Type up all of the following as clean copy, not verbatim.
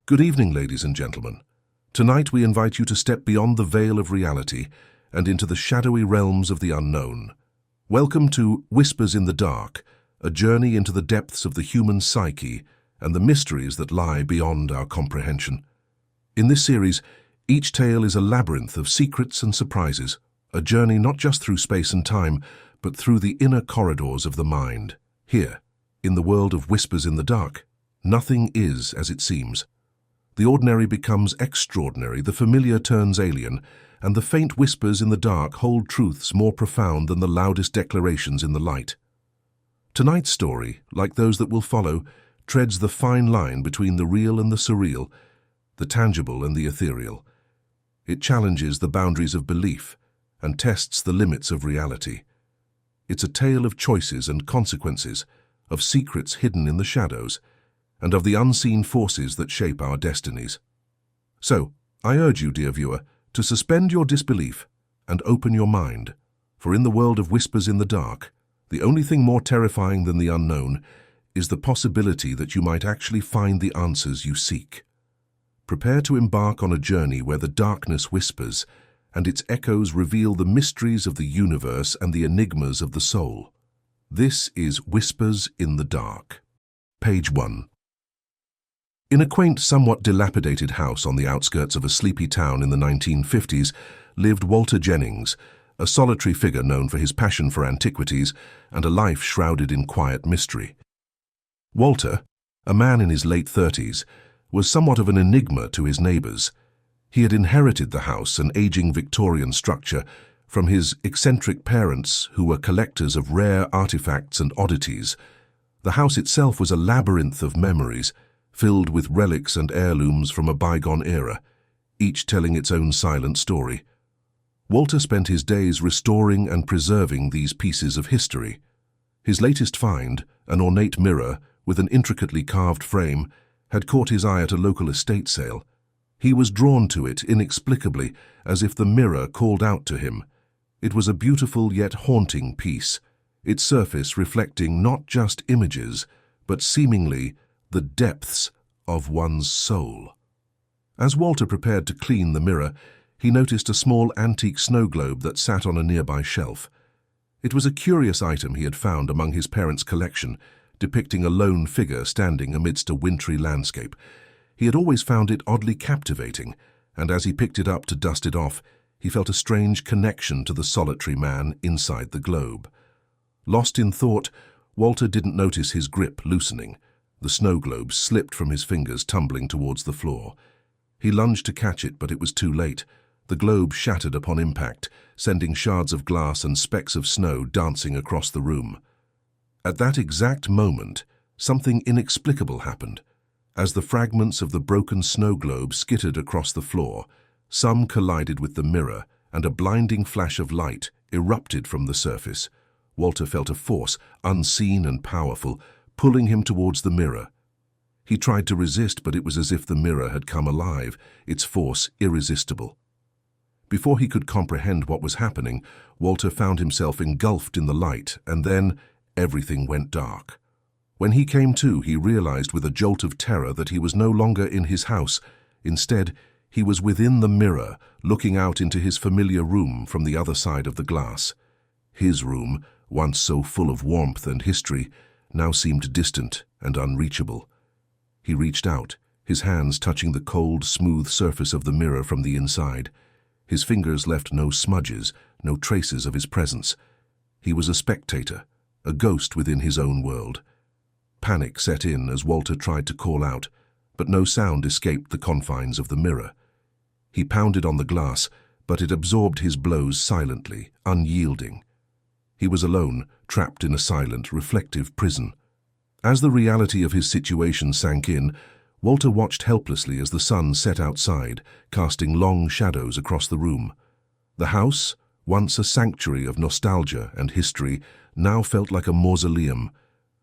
Good evening, ladies and gentlemen. Tonight we invite you to step beyond the veil of reality and into the shadowy realms of the unknown. Welcome to Whispers in the Dark, a journey into the depths of the human psyche and the mysteries that lie beyond our comprehension. In this series, each tale is a labyrinth of secrets and surprises, a journey not just through space and time, but through the inner corridors of the mind. Here, in the world of Whispers in the Dark, nothing is as it seems. The ordinary becomes extraordinary, the familiar turns alien, and the faint whispers in the dark hold truths more profound than the loudest declarations in the light. Tonight's story, like those that will follow, treads the fine line between the real and the surreal, the tangible and the ethereal. It challenges the boundaries of belief and tests the limits of reality. It's a tale of choices and consequences, of secrets hidden in the shadows, and of the unseen forces that shape our destinies. So, I urge you, dear viewer, to suspend your disbelief and open your mind, for in the world of Whispers in the Dark, the only thing more terrifying than the unknown is the possibility that you might actually find the answers you seek. Prepare to embark on a journey where the darkness whispers and its echoes reveal the mysteries of the universe and the enigmas of the soul. This is Whispers in the Dark. Page 1. In a quaint, somewhat dilapidated house on the outskirts of a sleepy town in the 1950s lived Walter Jennings, a solitary figure known for his passion for antiquities and a life shrouded in quiet mystery. Walter, a man in his late 30s, was somewhat of an enigma to his neighbors. He had inherited the house, an aging Victorian structure, from his eccentric parents who were collectors of rare artifacts and oddities. The house itself was a labyrinth of memories, filled with relics and heirlooms from a bygone era, each telling its own silent story. Walter spent his days restoring and preserving these pieces of history. His latest find, an ornate mirror with an intricately carved frame, had caught his eye at a local estate sale. He was drawn to it inexplicably, as if the mirror called out to him. It was a beautiful yet haunting piece, its surface reflecting not just images, but seemingly the depths of one's soul. As Walter prepared to clean the mirror, he noticed a small antique snow globe that sat on a nearby shelf. It was a curious item he had found among his parents' collection, depicting a lone figure standing amidst a wintry landscape. He had always found it oddly captivating, and as he picked it up to dust it off, he felt a strange connection to the solitary man inside the globe. Lost in thought, Walter didn't notice his grip loosening. The snow globe slipped from his fingers, tumbling towards the floor. He lunged to catch it, but it was too late. The globe shattered upon impact, sending shards of glass and specks of snow dancing across the room. At that exact moment, something inexplicable happened. As the fragments of the broken snow globe skittered across the floor, some collided with the mirror, and a blinding flash of light erupted from the surface. Walter felt a force, unseen and powerful, pulling him towards the mirror. He tried to resist, but it was as if the mirror had come alive, its force irresistible. Before he could comprehend what was happening, Walter found himself engulfed in the light, and then everything went dark. When he came to, he realized with a jolt of terror that he was no longer in his house. Instead, he was within the mirror, looking out into his familiar room from the other side of the glass. His room, once so full of warmth and history, now seemed distant and unreachable. He reached out, his hands touching the cold, smooth surface of the mirror from the inside. His fingers left no smudges, no traces of his presence. He was a spectator, a ghost within his own world. Panic set in as Walter tried to call out, but no sound escaped the confines of the mirror. He pounded on the glass, but it absorbed his blows silently, unyielding. He was alone, trapped in a silent, reflective prison. As the reality of his situation sank in, Walter watched helplessly as the sun set outside, casting long shadows across the room. The house, once a sanctuary of nostalgia and history, now felt like a mausoleum,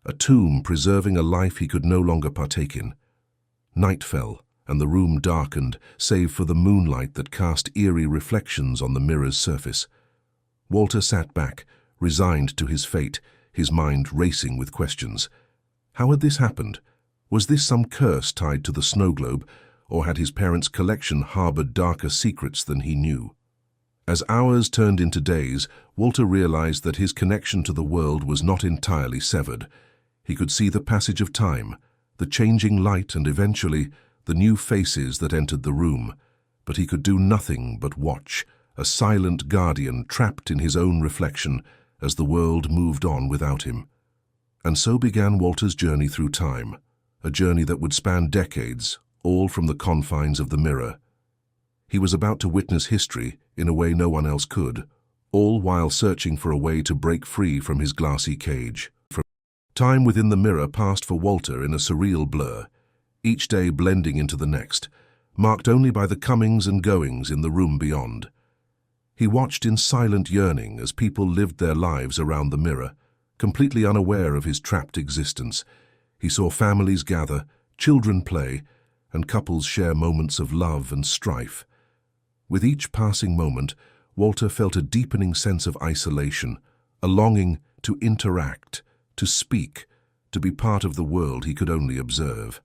a tomb preserving a life he could no longer partake in. Night fell, and the room darkened, save for the moonlight that cast eerie reflections on the mirror's surface. Walter sat back, resigned to his fate, his mind racing with questions. How had this happened? Was this some curse tied to the snow globe, or had his parents' collection harbored darker secrets than he knew? As hours turned into days, Walter realized that his connection to the world was not entirely severed. He could see the passage of time, the changing light, and eventually the new faces that entered the room. But he could do nothing but watch, a silent guardian trapped in his own reflection as the world moved on without him. And so began Walter's journey through time, a journey that would span decades, all from the confines of the mirror. He was about to witness history in a way no one else could, all while searching for a way to break free from his glassy cage. Time within the mirror passed for Walter in a surreal blur, each day blending into the next, marked only by the comings and goings in the room beyond. He watched in silent yearning as people lived their lives around the mirror, completely unaware of his trapped existence. He saw families gather, children play, and couples share moments of love and strife. With each passing moment, Walter felt a deepening sense of isolation, a longing to interact, to speak, to be part of the world he could only observe.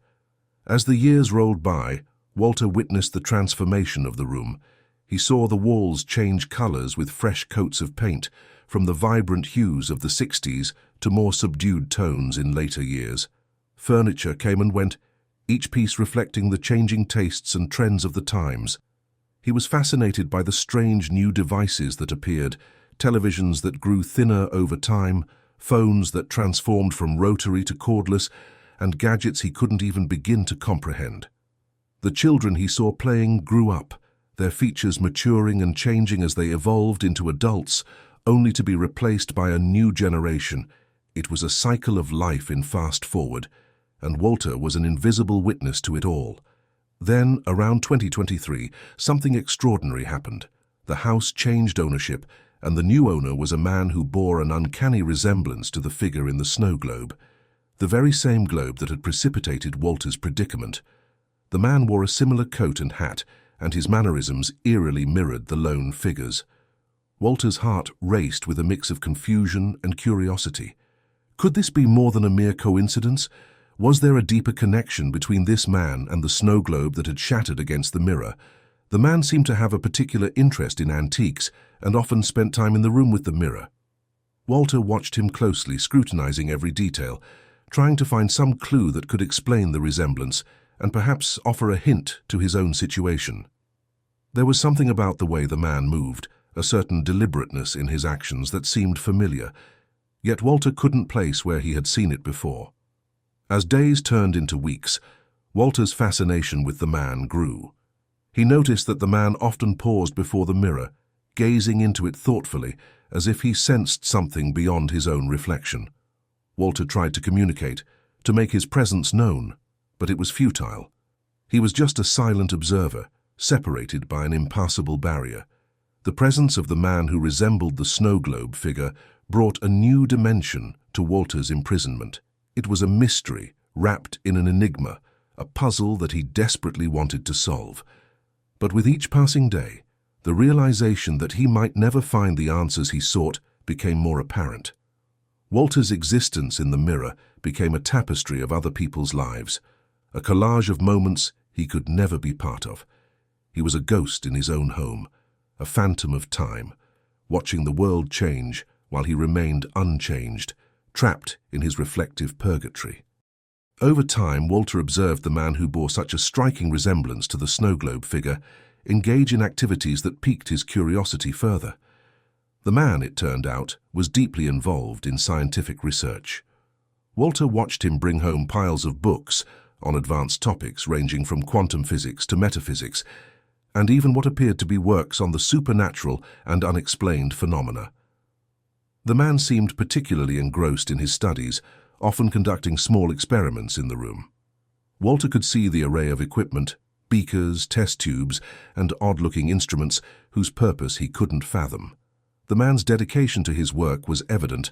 As the years rolled by, Walter witnessed the transformation of the room. He saw the walls change colors with fresh coats of paint, from the vibrant hues of the 60s to more subdued tones in later years. Furniture came and went, each piece reflecting the changing tastes and trends of the times. He was fascinated by the strange new devices that appeared, televisions that grew thinner over time, phones that transformed from rotary to cordless, and gadgets he couldn't even begin to comprehend. The children he saw playing grew up, their features maturing and changing as they evolved into adults, only to be replaced by a new generation. It was a cycle of life in fast forward, and Walter was an invisible witness to it all. Then, around 2023, something extraordinary happened. The house changed ownership, and the new owner was a man who bore an uncanny resemblance to the figure in the snow globe, the very same globe that had precipitated Walter's predicament. The man wore a similar coat and hat, and his mannerisms eerily mirrored the lone figure's. Walter's heart raced with a mix of confusion and curiosity. Could this be more than a mere coincidence? Was there a deeper connection between this man and the snow globe that had shattered against the mirror? The man seemed to have a particular interest in antiques and often spent time in the room with the mirror. Walter watched him closely, scrutinizing every detail, trying to find some clue that could explain the resemblance and perhaps offer a hint to his own situation. There was something about the way the man moved, a certain deliberateness in his actions that seemed familiar, yet Walter couldn't place where he had seen it before. As days turned into weeks, Walter's fascination with the man grew. He noticed that the man often paused before the mirror, gazing into it thoughtfully, as if he sensed something beyond his own reflection. Walter tried to communicate, to make his presence known, but it was futile. He was just a silent observer, separated by an impassable barrier. The presence of the man who resembled the snow globe figure brought a new dimension to Walter's imprisonment. It was a mystery, wrapped in an enigma, a puzzle that he desperately wanted to solve. But with each passing day, the realization that he might never find the answers he sought became more apparent. Walter's existence in the mirror became a tapestry of other people's lives, a collage of moments he could never be part of. He was a ghost in his own home, a phantom of time, watching the world change while he remained unchanged, trapped in his reflective purgatory. Over time, Walter observed the man who bore such a striking resemblance to the snow globe figure engage in activities that piqued his curiosity further. The man, it turned out, was deeply involved in scientific research. Walter watched him bring home piles of books on advanced topics ranging from quantum physics to metaphysics, and even what appeared to be works on the supernatural and unexplained phenomena. The man seemed particularly engrossed in his studies, often conducting small experiments in the room. Walter could see the array of equipment, beakers, test tubes, and odd-looking instruments whose purpose he couldn't fathom. The man's dedication to his work was evident,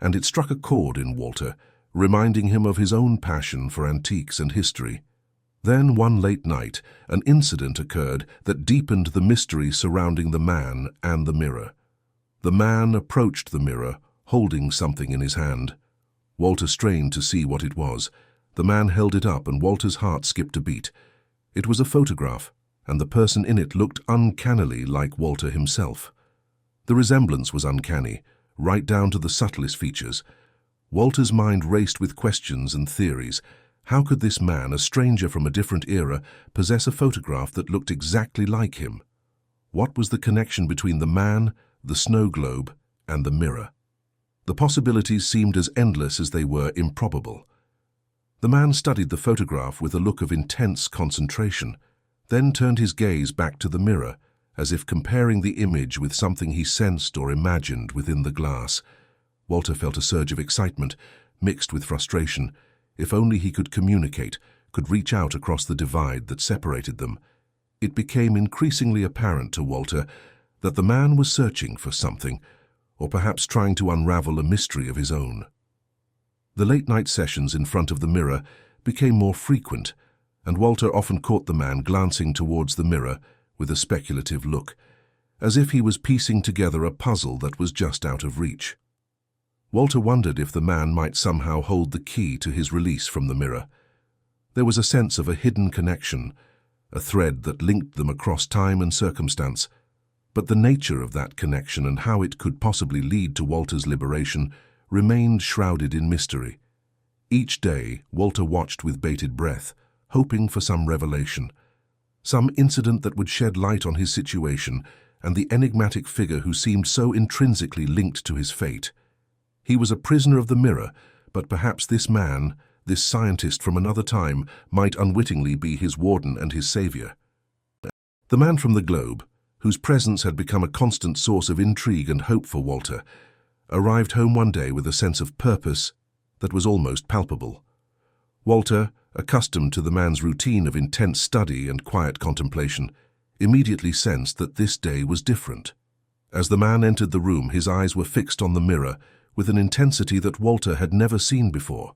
and it struck a chord in Walter, reminding him of his own passion for antiques and history. Then, one late night, an incident occurred that deepened the mystery surrounding the man and the mirror. The man approached the mirror, holding something in his hand. Walter strained to see what it was. The man held it up, and Walter's heart skipped a beat. It was a photograph, and the person in it looked uncannily like Walter himself. The resemblance was uncanny, right down to the subtlest features. Walter's mind raced with questions and theories. How could this man, a stranger from a different era, possess a photograph that looked exactly like him? What was the connection between the man, the snow globe, and the mirror? The possibilities seemed as endless as they were improbable. The man studied the photograph with a look of intense concentration, then turned his gaze back to the mirror, as if comparing the image with something he sensed or imagined within the glass. Walter felt a surge of excitement, mixed with frustration. If only he could communicate, could reach out across the divide that separated them. It became increasingly apparent to Walter that the man was searching for something, or perhaps trying to unravel a mystery of his own. The late-night sessions in front of the mirror became more frequent, and Walter often caught the man glancing towards the mirror with a speculative look, as if he was piecing together a puzzle that was just out of reach. Walter wondered if the man might somehow hold the key to his release from the mirror. There was a sense of a hidden connection, a thread that linked them across time and circumstance, but the nature of that connection and how it could possibly lead to Walter's liberation remained shrouded in mystery. Each day, Walter watched with bated breath, hoping for some revelation, some incident that would shed light on his situation and the enigmatic figure who seemed so intrinsically linked to his fate. He was a prisoner of the mirror, but perhaps this man, this scientist from another time, might unwittingly be his warden and his savior. The man from the globe, whose presence had become a constant source of intrigue and hope for Walter, arrived home one day with a sense of purpose that was almost palpable. Walter, accustomed to the man's routine of intense study and quiet contemplation, immediately sensed that this day was different. As the man entered the room, his eyes were fixed on the mirror with an intensity that Walter had never seen before.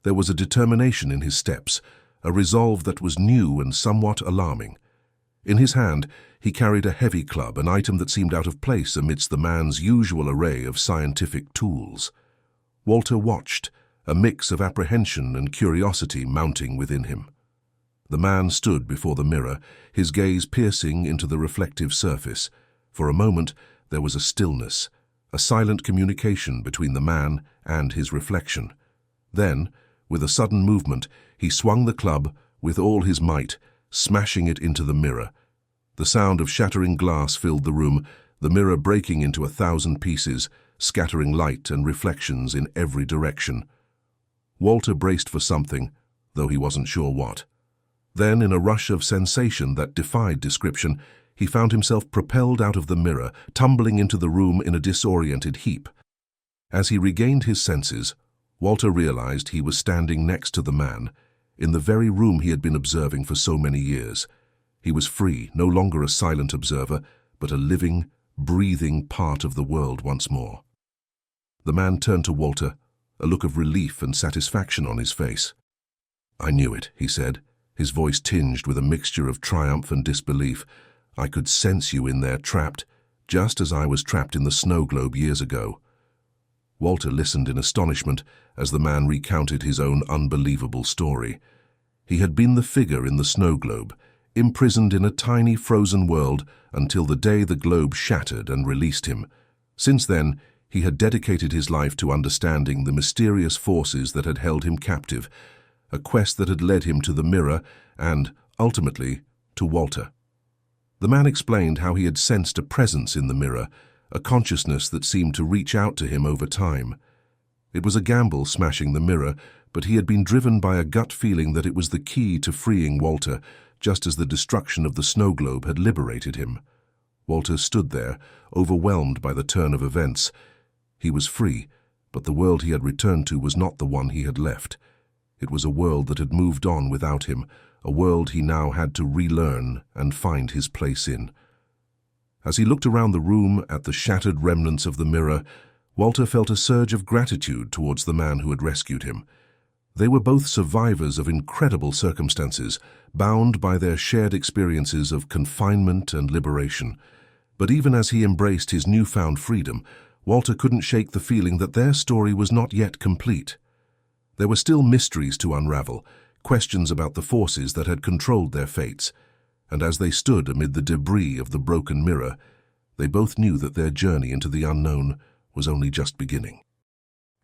There was a determination in his steps, a resolve that was new and somewhat alarming. In his hand, he carried a heavy club, an item that seemed out of place amidst the man's usual array of scientific tools. Walter watched, a mix of apprehension and curiosity mounting within him. The man stood before the mirror, his gaze piercing into the reflective surface. For a moment, there was a stillness, a silent communication between the man and his reflection. Then, with a sudden movement, he swung the club with all his might, smashing it into the mirror. The sound of shattering glass filled the room, the mirror breaking into 1,000 pieces, scattering light and reflections in every direction. Walter braced for something, though he wasn't sure what. Then, in a rush of sensation that defied description, he found himself propelled out of the mirror, tumbling into the room in a disoriented heap. As he regained his senses, Walter realized he was standing next to the man, in the very room he had been observing for so many years. He was free, no longer a silent observer, but a living, breathing part of the world once more. The man turned to Walter, a look of relief and satisfaction on his face. "I knew it," he said, his voice tinged with a mixture of triumph and disbelief. "I could sense you in there trapped, just as I was trapped in the snow globe years ago." Walter listened in astonishment as the man recounted his own unbelievable story. He had been the figure in the snow globe, imprisoned in a tiny frozen world until the day the globe shattered and released him. Since then, he had dedicated his life to understanding the mysterious forces that had held him captive, a quest that had led him to the mirror and, ultimately, to Walter. The man explained how he had sensed a presence in the mirror, a consciousness that seemed to reach out to him over time. It was a gamble smashing the mirror, but he had been driven by a gut feeling that it was the key to freeing Walter, just as the destruction of the snow globe had liberated him. Walter stood there, overwhelmed by the turn of events. He was free, but the world he had returned to was not the one he had left. It was a world that had moved on without him, a world he now had to relearn and find his place in. As he looked around the room at the shattered remnants of the mirror, Walter felt a surge of gratitude towards the man who had rescued him. They were both survivors of incredible circumstances, bound by their shared experiences of confinement and liberation. But even as he embraced his newfound freedom, Walter couldn't shake the feeling that their story was not yet complete. There were still mysteries to unravel, questions about the forces that had controlled their fates, and as they stood amid the debris of the broken mirror, they both knew that their journey into the unknown was only just beginning.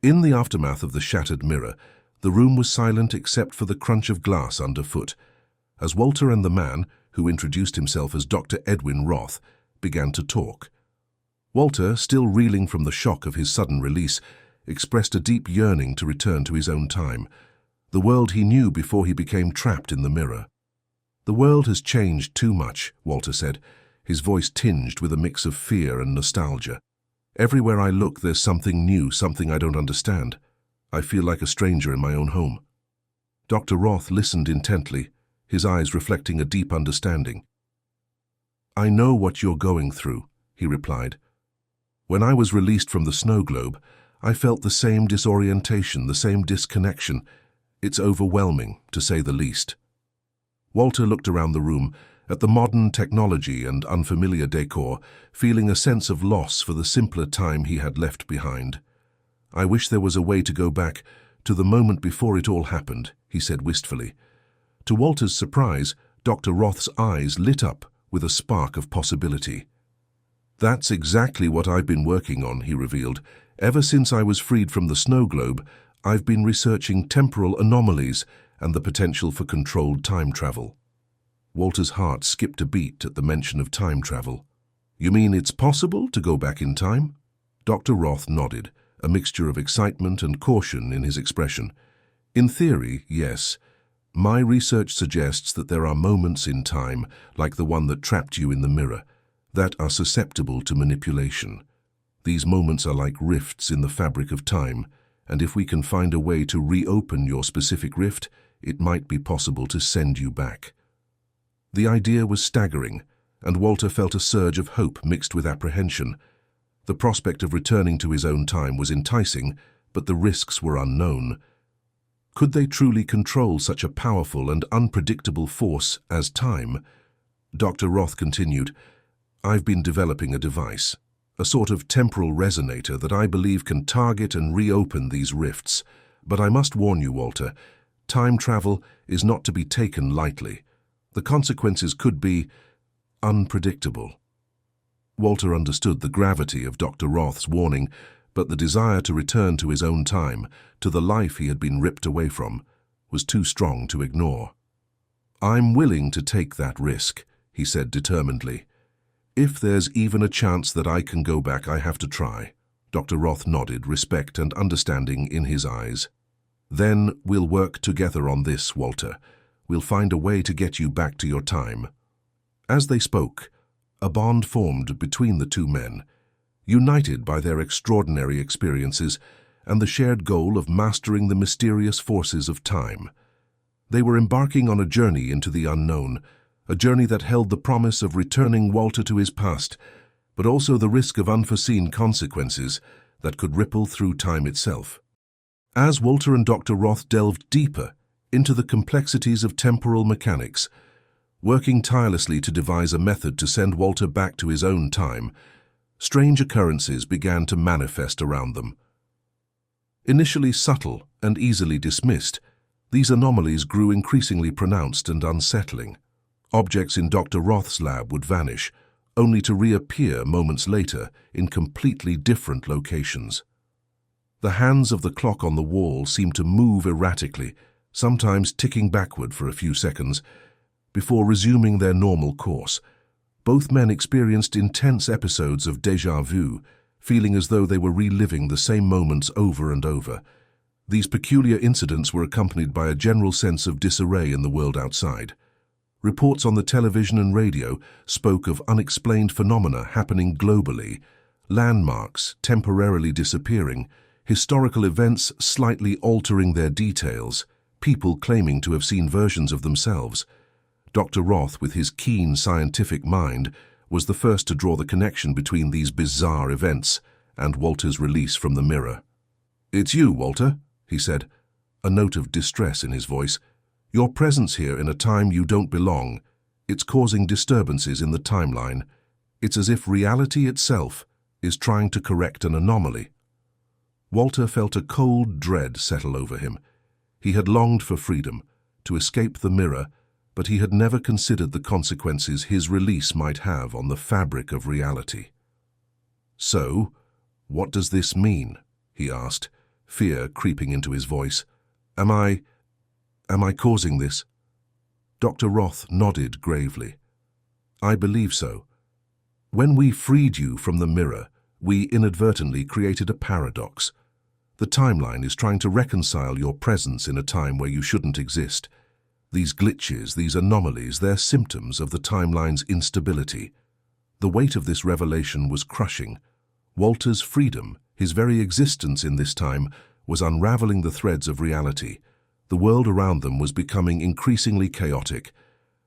In the aftermath of the shattered mirror, the room was silent except for the crunch of glass underfoot, as Walter and the man, who introduced himself as Dr. Edwin Roth, began to talk. Walter, still reeling from the shock of his sudden release, expressed a deep yearning to return to his own time, the world he knew before he became trapped in the mirror. "The world has changed too much," Walter said, his voice tinged with a mix of fear and nostalgia. "Everywhere I look, there's something new, something I don't understand. I feel like a stranger in my own home." Dr. Roth listened intently, his eyes reflecting a deep understanding. "I know what you're going through," he replied. "When I was released from the snow globe, I felt the same disorientation, the same disconnection. It's overwhelming, to say the least." Walter looked around the room, at the modern technology and unfamiliar decor, feeling a sense of loss for the simpler time he had left behind. "I wish there was a way to go back to the moment before it all happened," he said wistfully. To Walter's surprise, Dr. Roth's eyes lit up with a spark of possibility. "That's exactly what I've been working on," he revealed. "Ever since I was freed from the snow globe, I've been researching temporal anomalies and the potential for controlled time travel." Walter's heart skipped a beat at the mention of time travel. "You mean it's possible to go back in time?" Dr. Roth nodded, a mixture of excitement and caution in his expression. "In theory, yes. My research suggests that there are moments in time, like the one that trapped you in the mirror, that are susceptible to manipulation. These moments are like rifts in the fabric of time, and if we can find a way to reopen your specific rift, it might be possible to send you back." The idea was staggering, and Walter felt a surge of hope mixed with apprehension. The prospect of returning to his own time was enticing, but the risks were unknown. Could they truly control such a powerful and unpredictable force as time? Dr. Roth continued, "I've been developing a device, a sort of temporal resonator that I believe can target and reopen these rifts. But I must warn you, Walter, time travel is not to be taken lightly. The consequences could be unpredictable." Walter understood the gravity of Dr. Roth's warning, but the desire to return to his own time, to the life he had been ripped away from, was too strong to ignore. "I'm willing to take that risk," he said determinedly. "If there's even a chance that I can go back, I have to try." Dr. Roth nodded, respect and understanding in his eyes. "Then we'll work together on this, Walter. We'll find a way to get you back to your time." As they spoke, a bond formed between the two men, united by their extraordinary experiences and the shared goal of mastering the mysterious forces of time. They were embarking on a journey into the unknown, a journey that held the promise of returning Walter to his past, but also the risk of unforeseen consequences that could ripple through time itself. As Walter and Dr. Roth delved deeper into the complexities of temporal mechanics, working tirelessly to devise a method to send Walter back to his own time, strange occurrences began to manifest around them. Initially subtle and easily dismissed, these anomalies grew increasingly pronounced and unsettling. Objects in Dr. Roth's lab would vanish, only to reappear moments later in completely different locations. The hands of the clock on the wall seemed to move erratically, sometimes ticking backward for a few seconds, before resuming their normal course. Both men experienced intense episodes of déjà vu, feeling as though they were reliving the same moments over and over. These peculiar incidents were accompanied by a general sense of disarray in the world outside. Reports on the television and radio spoke of unexplained phenomena happening globally, landmarks temporarily disappearing, historical events slightly altering their details, people claiming to have seen versions of themselves. Dr. Roth, with his keen scientific mind, was the first to draw the connection between these bizarre events and Walter's release from the mirror. "It's you, Walter," he said, a note of distress in his voice. "Your presence here in a time you don't belong. It's causing disturbances in the timeline. It's as if reality itself is trying to correct an anomaly." Walter felt a cold dread settle over him. He had longed for freedom, to escape the mirror, but he had never considered the consequences his release might have on the fabric of reality. "So, what does this mean?" he asked, fear creeping into his voice. Am I causing this?" Dr. Roth nodded gravely. "I believe so. When we freed you from the mirror, we inadvertently created a paradox. The timeline is trying to reconcile your presence in a time where you shouldn't exist. These glitches, these anomalies, they're symptoms of the timeline's instability." The weight of this revelation was crushing. Walter's freedom, his very existence in this time, was unraveling the threads of reality. The world around them was becoming increasingly chaotic,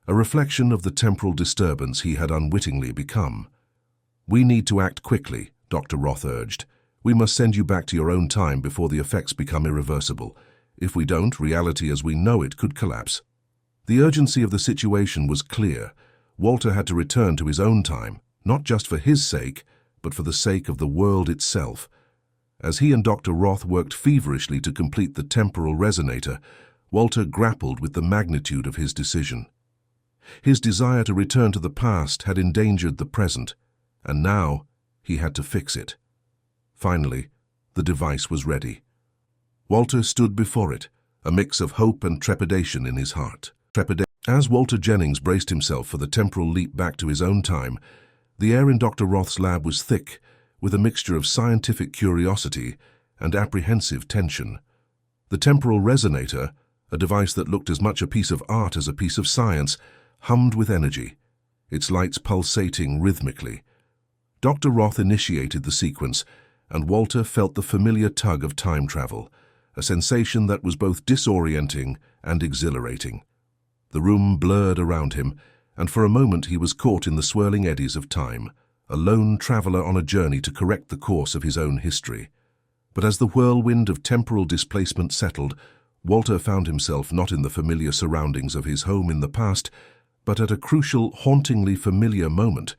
a reflection of the temporal disturbance he had unwittingly become. "We need to act quickly," Dr. Roth urged. "We must send you back to your own time before the effects become irreversible. If we don't, reality as we know it could collapse." The urgency of the situation was clear. Walter had to return to his own time, not just for his sake, but for the sake of the world itself. As he and Dr. Roth worked feverishly to complete the temporal resonator, Walter grappled with the magnitude of his decision. His desire to return to the past had endangered the present, and now he had to fix it. Finally, the device was ready. Walter stood before it, a mix of hope and trepidation in his heart. As Walter Jennings braced himself for the temporal leap back to his own time, the air in Dr. Roth's lab was thick, with a mixture of scientific curiosity and apprehensive tension. The temporal resonator, a device that looked as much a piece of art as a piece of science, hummed with energy, its lights pulsating rhythmically. Dr. Roth initiated the sequence, and Walter felt the familiar tug of time travel, a sensation that was both disorienting and exhilarating. The room blurred around him, and for a moment he was caught in the swirling eddies of time, a lone traveler on a journey to correct the course of his own history. But as the whirlwind of temporal displacement settled, Walter found himself not in the familiar surroundings of his home in the past, but at a crucial, hauntingly familiar moment,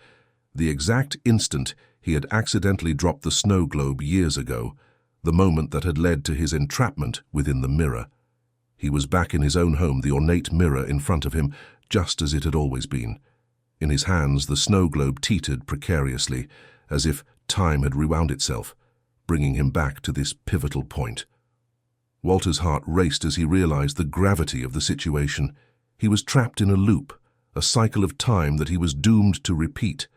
the exact instant he had accidentally dropped the snow globe years ago, the moment that had led to his entrapment within the mirror. He was back in his own home, the ornate mirror in front of him, just as it had always been. In his hands, the snow globe teetered precariously, as if time had rewound itself, bringing him back to this pivotal point. Walter's heart raced as he realized the gravity of the situation. He was trapped in a loop, a cycle of time that he was doomed to repeat.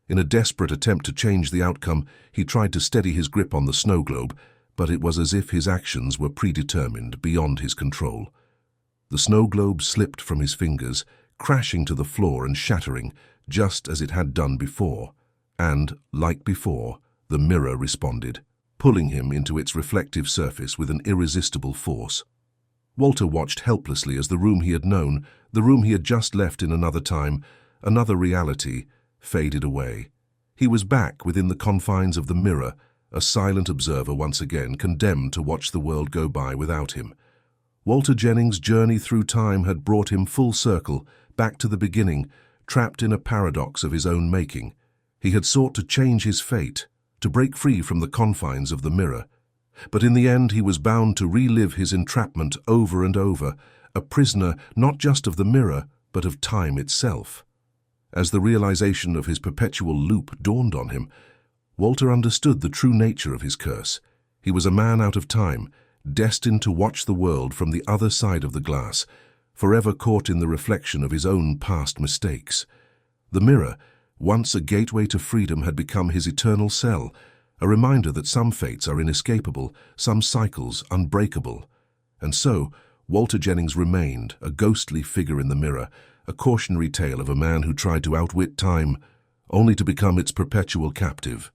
In a desperate attempt to change the outcome, he tried to steady his grip on the snow globe, but it was as if his actions were predetermined, beyond his control. The snow globe slipped from his fingers, crashing to the floor and shattering, just as it had done before. And, like before, the mirror responded, pulling him into its reflective surface with an irresistible force. Walter watched helplessly as the room he had known, the room he had just left in another time, another reality, faded away. He was back within the confines of the mirror, a silent observer once again, condemned to watch the world go by without him. Walter Jennings' journey through time had brought him full circle, back to the beginning, trapped in a paradox of his own making. He had sought to change his fate, to break free from the confines of the mirror. But in the end he was bound to relive his entrapment over and over, a prisoner not just of the mirror, but of time itself. As the realization of his perpetual loop dawned on him, Walter understood the true nature of his curse. He was a man out of time, destined to watch the world from the other side of the glass, forever caught in the reflection of his own past mistakes. The mirror, once a gateway to freedom, had become his eternal cell, a reminder that some fates are inescapable, some cycles unbreakable. And so, Walter Jennings remained, a ghostly figure in the mirror, a cautionary tale of a man who tried to outwit time, only to become its perpetual captive.